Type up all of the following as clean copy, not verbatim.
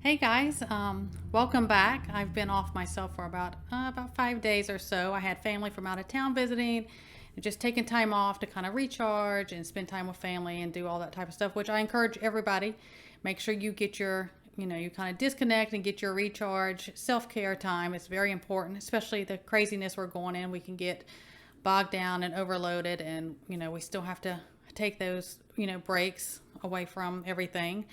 Hey guys, welcome back. I've been off myself for about 5 days or so. I had family from out of town visiting and just taking time off to kind of recharge and spend time with family and do all that type of stuff, which I encourage everybody. Make sure you get your, you kind of disconnect and get your recharge, self-care time. It's very important, especially the craziness we're going in. We can get bogged down and overloaded, and we still have to take those, breaks away from everything.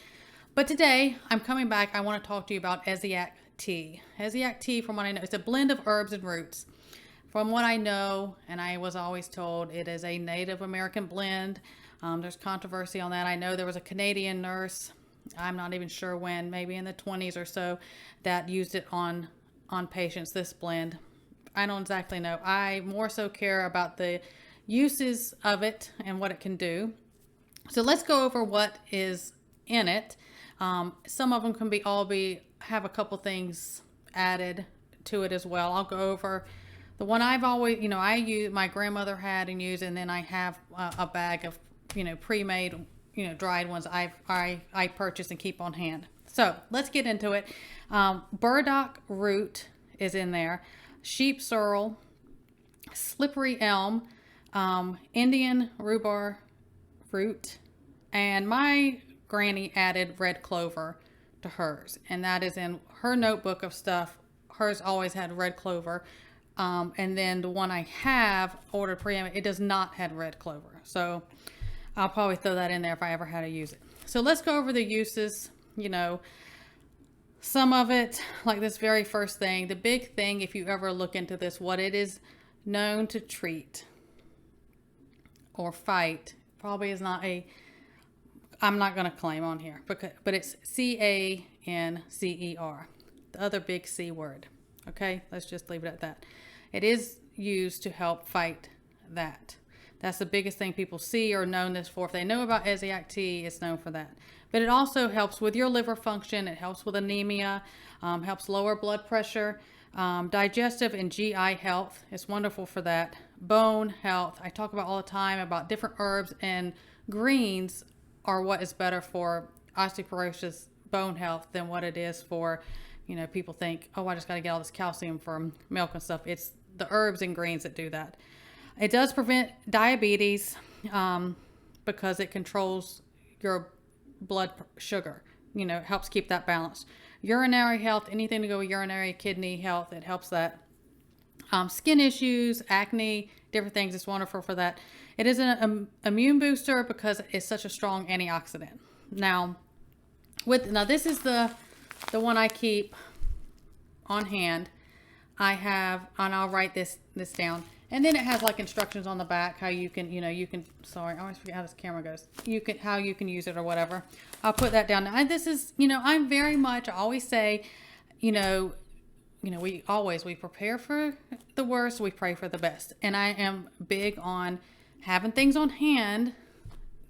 But today I'm coming back. I want to talk to you about Essiac Tea. Essiac Tea, from what I know, it's a blend of herbs and roots. From what I know, and I was always told, it is a Native American blend. There's controversy on that. I know there was a Canadian nurse, I'm not even sure when, maybe in the 20s or so, that used it on patients, this blend. I don't exactly know. I more so care about the uses of it and what it can do. So let's go over what is in it. Some of them can have a couple things added to it as well. I'll go over the one I've always, I use, my grandmother had and used, and then I have a bag of, pre-made, dried ones I purchase and keep on hand. So let's get into it. Burdock root is in there, sheep sorrel, slippery elm, Indian rhubarb root, and my Granny added red clover to hers, and that is in her notebook of stuff. Hers always had red clover, and then the one I have ordered it does not have red clover, so I'll probably throw that in there if I ever had to use it. So let's go over the uses. Some of it, like this very first thing, the big thing, if you ever look into this, what it is known to treat or fight, probably is not I'm not going to claim on here, but it's cancer, the other big C word. Okay, let's just leave it at that. It is used to help fight that. That's the biggest thing people see or know this for. If they know about Essiac Tea, it's known for that. But it also helps with your liver function. It helps with anemia, helps lower blood pressure, digestive and GI health. It's wonderful for that. Bone health. I talk about all the time about different herbs and greens are what is better for osteoporosis, bone health, than what it is for, people think, oh, I just got to get all this calcium from milk and stuff. It's the herbs and greens that do that. It does prevent diabetes because it controls your blood sugar. It helps keep that balanced. Urinary health, anything to go with urinary, kidney health, it helps that. Skin issues, acne, different things. It's wonderful for that. It is an immune booster because it's such a strong antioxidant. Now this is the one I keep on hand. And I'll write this down. And then it has like instructions on the back how you can, sorry, I always forget how this camera goes. How you can use it or whatever. I'll put that down. And this is, I'm very much, I always say, we prepare for the worst, we pray for the best. And I am big on having things on hand,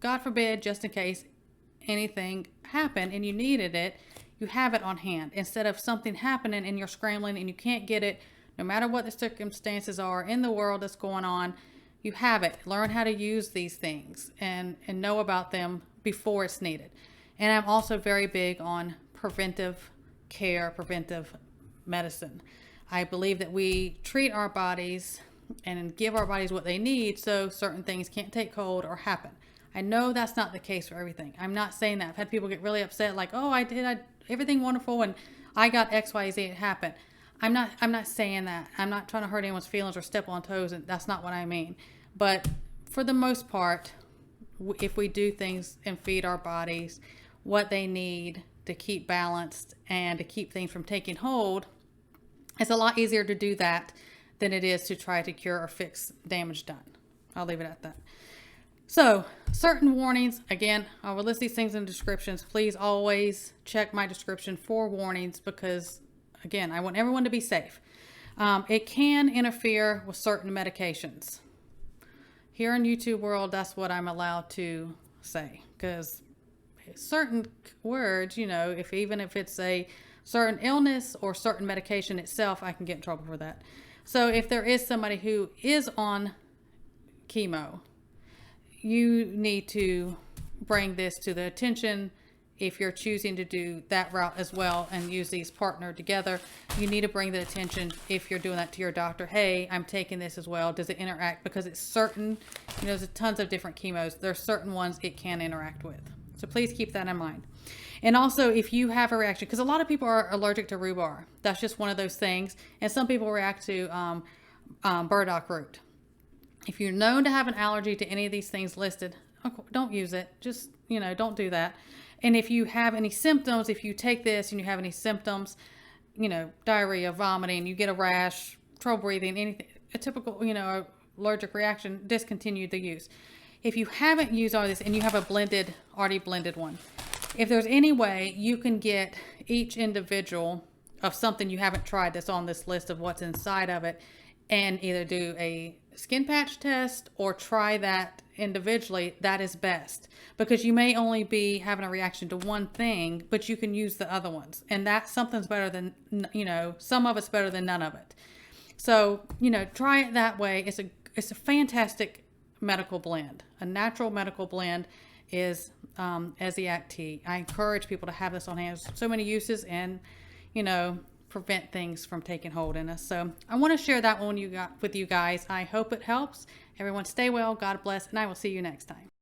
God forbid, just in case anything happened and you needed it, you have it on hand. Instead of something happening and you're scrambling and you can't get it, no matter what the circumstances are in the world that's going on, you have it. Learn how to use these things and know about them before it's needed. And I'm also very big on preventive care, preventive medicine. I believe that we treat our bodies and give our bodies what they need so certain things can't take hold or happen. I know that's not the case for everything. I'm not saying that. I've had people get really upset like, oh, I did everything wonderful and I got XYZ, it happened. I'm not saying that. I'm not trying to hurt anyone's feelings or step on toes, and that's not what I mean. But for the most part, if we do things and feed our bodies what they need to keep balanced and to keep things from taking hold, it's a lot easier to do that than it is to try to cure or fix damage done. I'll leave it at that. So, certain warnings. Again, I will list these things in the descriptions. Please always check my description for warnings because, again, I want everyone to be safe. It can interfere with certain medications. Here in YouTube world, that's what I'm allowed to say because certain words, even if it's a certain illness or certain medication itself, I can get in trouble for that. So if there is somebody who is on chemo, you need to bring this to the attention if you're choosing to do that route as well and use these partnered together, you need to bring the attention, if you're doing that, to your doctor. Hey, I'm taking this as well. Does it interact? Because it's certain, there's tons of different chemos. There's certain ones it can interact with. So please keep that in mind. And also, if you have a reaction, because a lot of people are allergic to rhubarb. That's just one of those things. And some people react to burdock root. If you're known to have an allergy to any of these things listed, don't use it. Just, don't do that. And if you have any symptoms, if you take this and you have any symptoms, diarrhea, vomiting, you get a rash, trouble breathing, anything, a typical, allergic reaction, discontinue the use. If you haven't used all this and you have a already blended one, if there's any way you can get each individual of something you haven't tried that's on this list of what's inside of it, and either do a skin patch test or try that individually, that is best, because you may only be having a reaction to one thing, but you can use the other ones, and that something's better than, some of it's better than none of it. So, try it that way. It's a fantastic medical blend. A natural medical blend is Essiac Tea. I encourage people to have this on hand. So many uses, and prevent things from taking hold in us. So I want to share that one with you guys. I hope it helps. Everyone stay well, God bless, and I will see you next time.